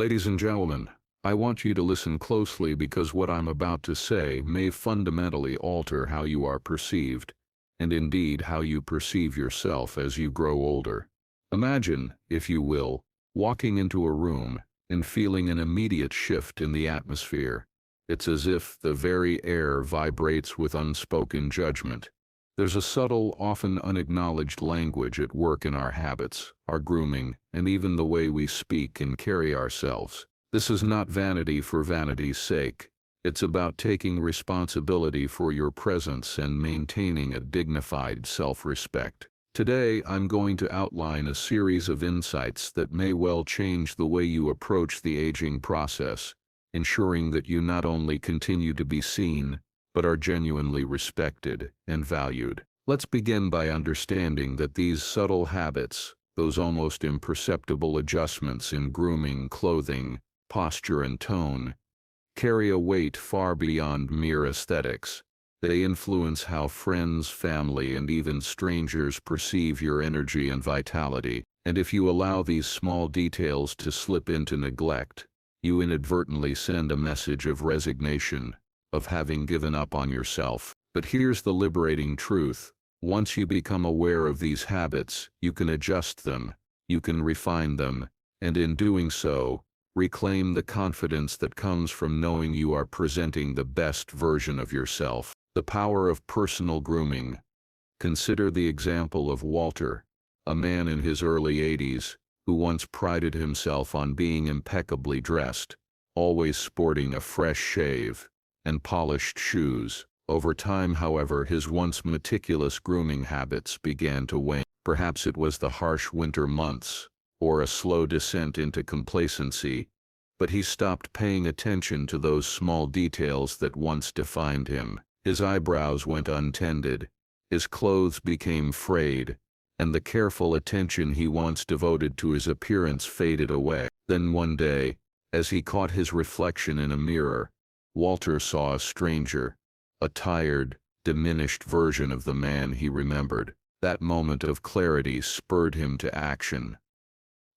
Ladies and gentlemen, I want you to listen closely because what I'm about to say may fundamentally alter how you are perceived, and indeed how you perceive yourself as you grow older. Imagine, if you will, walking into a room and feeling an immediate shift in the atmosphere. It's as if the very air vibrates with unspoken judgment. There's a subtle, often unacknowledged language at work in our habits, our grooming, and even the way we speak and carry ourselves. This is not vanity for vanity's sake. It's about taking responsibility for your presence and maintaining a dignified self-respect. Today, I'm going to outline a series of insights that may well change the way you approach the aging process, ensuring that you not only continue to be seen, but are genuinely respected and valued. Let's begin by understanding that these subtle habits, those almost imperceptible adjustments in grooming, clothing, posture, and tone, carry a weight far beyond mere aesthetics. They influence how friends, family, and even strangers perceive your energy and vitality. And if you allow these small details to slip into neglect, you inadvertently send a message of resignation, of having given up on yourself. But here's the liberating truth. Once you become aware of these habits, you can adjust them, you can refine them, and in doing so, reclaim the confidence that comes from knowing you are presenting the best version of yourself. The power of personal grooming. Consider the example of Walter, a man in his early 80s, who once prided himself on being impeccably dressed, always sporting a fresh shave and polished shoes. Over time, however, his once meticulous grooming habits began to wane. Perhaps it was the harsh winter months, or a slow descent into complacency, but he stopped paying attention to those small details that once defined him. His eyebrows went untended, his clothes became frayed, and the careful attention he once devoted to his appearance faded away. Then one day, as he caught his reflection in a mirror, Walter saw a stranger, a tired, diminished version of the man he remembered. That moment of clarity spurred him to action.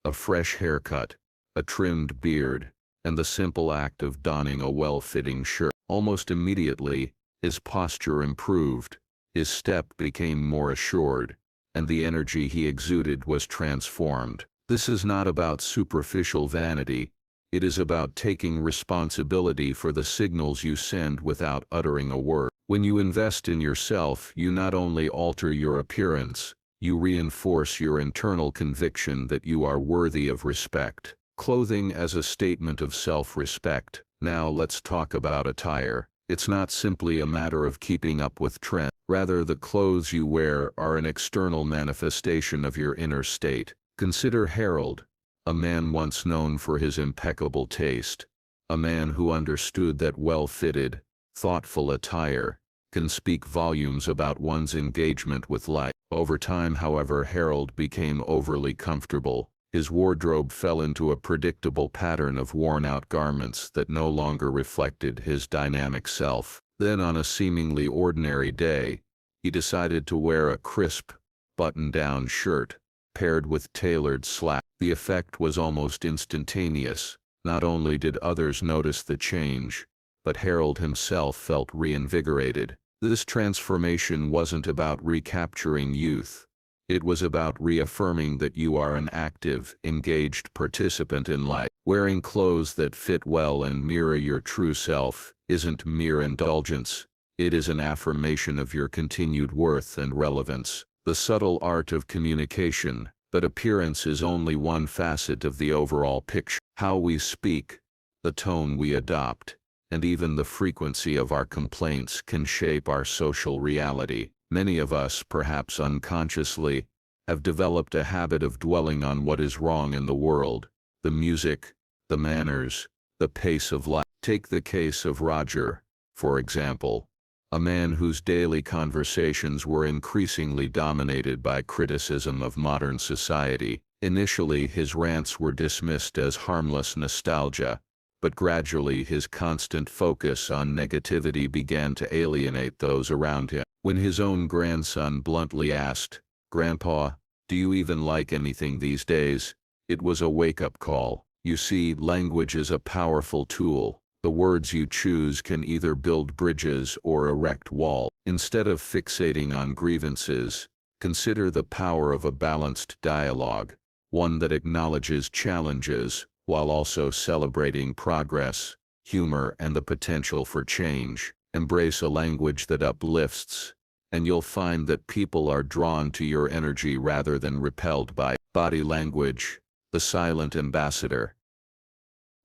A fresh haircut, a trimmed beard, and the simple act of donning a well-fitting shirt. Almost immediately, his posture improved, his step became more assured, and the energy he exuded was transformed. This is not about superficial vanity. It is about taking responsibility for the signals you send without uttering a word. When you invest in yourself, you not only alter your appearance, you reinforce your internal conviction that you are worthy of respect. Clothing as a statement of self-respect. Now let's talk about attire. It's not simply a matter of keeping up with trends. Rather, the clothes you wear are an external manifestation of your inner state. Consider Harold, a man once known for his impeccable taste, a man who understood that well-fitted, thoughtful attire can speak volumes about one's engagement with life. Over time, however, Harold became overly comfortable. His wardrobe fell into a predictable pattern of worn-out garments that no longer reflected his dynamic self. Then, on a seemingly ordinary day, he decided to wear a crisp, button-down shirt, paired with tailored slacks. The effect was almost instantaneous. Not only did others notice the change, but Harold himself felt reinvigorated. This transformation wasn't about recapturing youth. It was about reaffirming that you are an active, engaged participant in life. Wearing clothes that fit well and mirror your true self isn't mere indulgence. It is an affirmation of your continued worth and relevance. The subtle art of communication. But appearance is only one facet of the overall picture. How we speak, the tone we adopt, and even the frequency of our complaints can shape our social reality. Many of us, perhaps unconsciously, have developed a habit of dwelling on what is wrong in the world, the music, the manners, the pace of life. Take the case of Roger, for example, a man whose daily conversations were increasingly dominated by criticism of modern society. Initially, his rants were dismissed as harmless nostalgia, but gradually his constant focus on negativity began to alienate those around him. When his own grandson bluntly asked, "Grandpa, do you even like anything these days?" it was a wake-up call. You see, language is a powerful tool. The words you choose can either build bridges or erect walls. Instead of fixating on grievances, consider the power of a balanced dialogue, one that acknowledges challenges while also celebrating progress, humor, and the potential for change. Embrace a language that uplifts, and you'll find that people are drawn to your energy rather than repelled by it. Body language, the silent ambassador.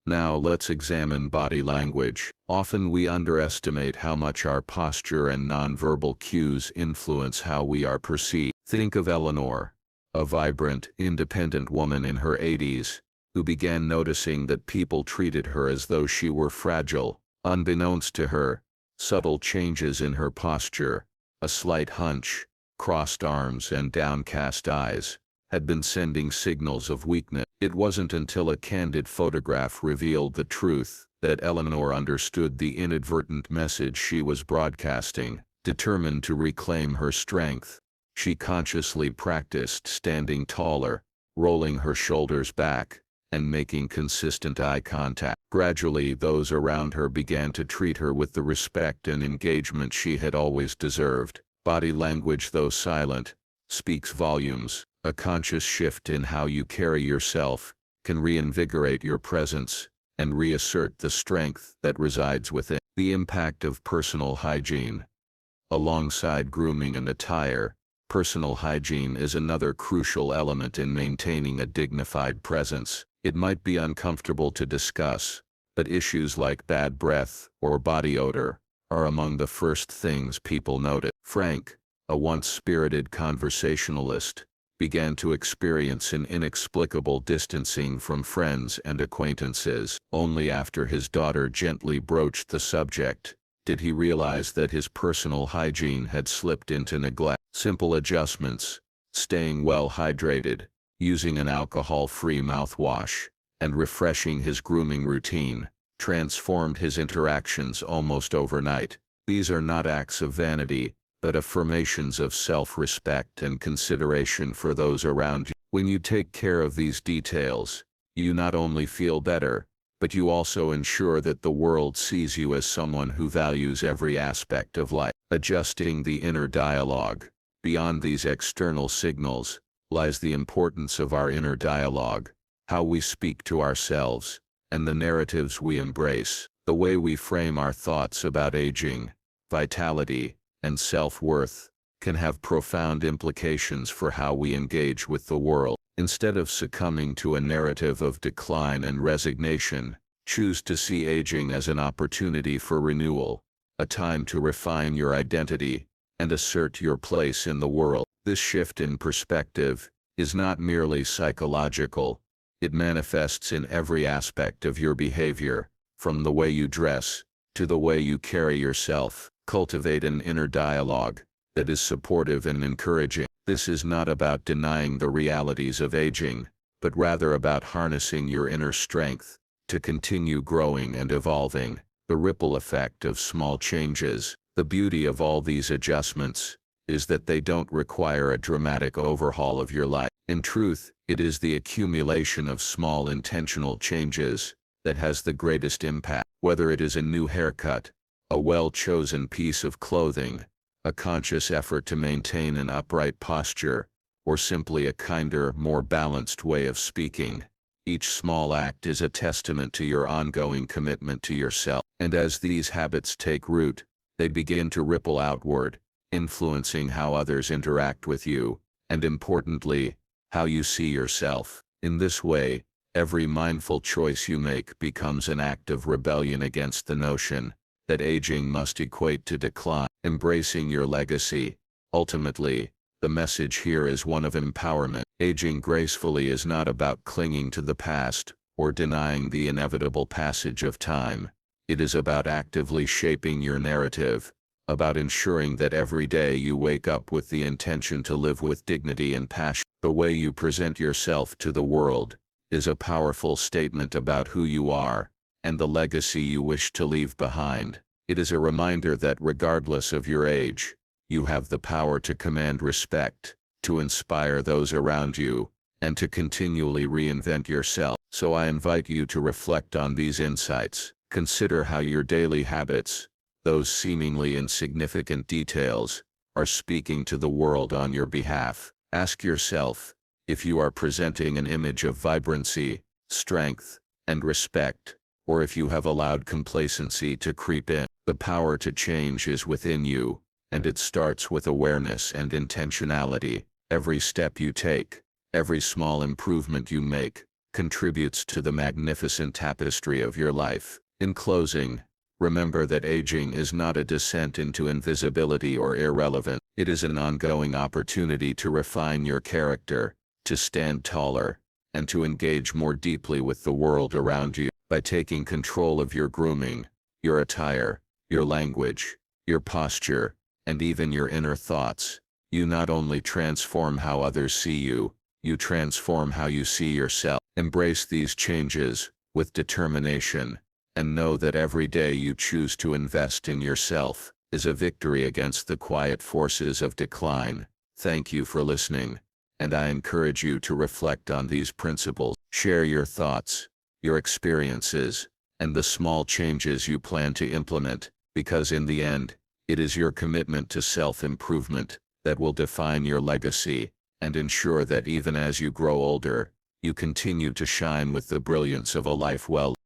Now let's examine body language. Often we underestimate how much our posture and nonverbal cues influence how we are perceived. Think of Eleanor, a vibrant, independent woman in her 80s, who began noticing that people treated her as though she were fragile. Unbeknownst to her, subtle changes in her posture, a slight hunch, crossed arms, and downcast eyes, had been sending signals of weakness. It wasn't until a candid photograph revealed the truth that Eleanor understood the inadvertent message she was broadcasting. Determined to reclaim her strength, she consciously practiced standing taller, rolling her shoulders back, and making consistent eye contact. Gradually, those around her began to treat her with the respect and engagement she had always deserved. Body language, though silent, speaks volumes. A conscious shift in how you carry yourself can reinvigorate your presence and reassert the strength that resides within. The impact of personal hygiene. Alongside grooming and attire, personal hygiene is another crucial element in maintaining a dignified presence. It might be uncomfortable to discuss, but issues like bad breath or body odor are among the first things people notice. Frank, a once spirited conversationalist, began to experience an inexplicable distancing from friends and acquaintances. Only after his daughter gently broached the subject did he realize that his personal hygiene had slipped into neglect. Simple adjustments, staying well hydrated, using an alcohol-free mouthwash, and refreshing his grooming routine, transformed his interactions almost overnight. These are not acts of vanity, but affirmations of self-respect and consideration for those around you. When you take care of these details, you not only feel better, but you also ensure that the world sees you as someone who values every aspect of life. Adjusting the inner dialogue. Beyond these external signals lies the importance of our inner dialogue, how we speak to ourselves, and the narratives we embrace. The way we frame our thoughts about aging, vitality, and self-worth can have profound implications for how we engage with the world. Instead of succumbing to a narrative of decline and resignation, choose to see aging as an opportunity for renewal, a time to refine your identity and assert your place in the world. This shift in perspective is not merely psychological. It manifests in every aspect of your behavior, from the way you dress to the way you carry yourself. Cultivate an inner dialogue that is supportive and encouraging. This is not about denying the realities of aging, but rather about harnessing your inner strength to continue growing and evolving. The ripple effect of small changes. The beauty of all these adjustments is that they don't require a dramatic overhaul of your life. In truth, it is the accumulation of small intentional changes that has the greatest impact. Whether it is a new haircut, a well-chosen piece of clothing, a conscious effort to maintain an upright posture, or simply a kinder, more balanced way of speaking, each small act is a testament to your ongoing commitment to yourself. And as these habits take root, they begin to ripple outward, influencing how others interact with you, and importantly, how you see yourself. In this way, every mindful choice you make becomes an act of rebellion against the notion that aging must equate to decline. Embracing your legacy. Ultimately, the message here is one of empowerment. Aging gracefully is not about clinging to the past or denying the inevitable passage of time. It is about actively shaping your narrative, about ensuring that every day you wake up with the intention to live with dignity and passion. The way you present yourself to the world is a powerful statement about who you are and the legacy you wish to leave behind. It is a reminder that regardless of your age, you have the power to command respect, to inspire those around you, and to continually reinvent yourself. So I invite you to reflect on these insights. Consider how your daily habits, those seemingly insignificant details, are speaking to the world on your behalf. Ask yourself if you are presenting an image of vibrancy, strength, and respect, or if you have allowed complacency to creep in. The power to change is within you, and it starts with awareness and intentionality. Every step you take, every small improvement you make, contributes to the magnificent tapestry of your life. In closing, remember that aging is not a descent into invisibility or irrelevance. It is an ongoing opportunity to refine your character, to stand taller, and to engage more deeply with the world around you. By taking control of your grooming, your attire, your language, your posture, and even your inner thoughts, you not only transform how others see you, you transform how you see yourself. Embrace these changes with determination, and know that every day you choose to invest in yourself is a victory against the quiet forces of decline. Thank you for listening, and I encourage you to reflect on these principles. Share your thoughts, your experiences, and the small changes you plan to implement, because in the end, it is your commitment to self-improvement that will define your legacy and ensure that even as you grow older, you continue to shine with the brilliance of a life well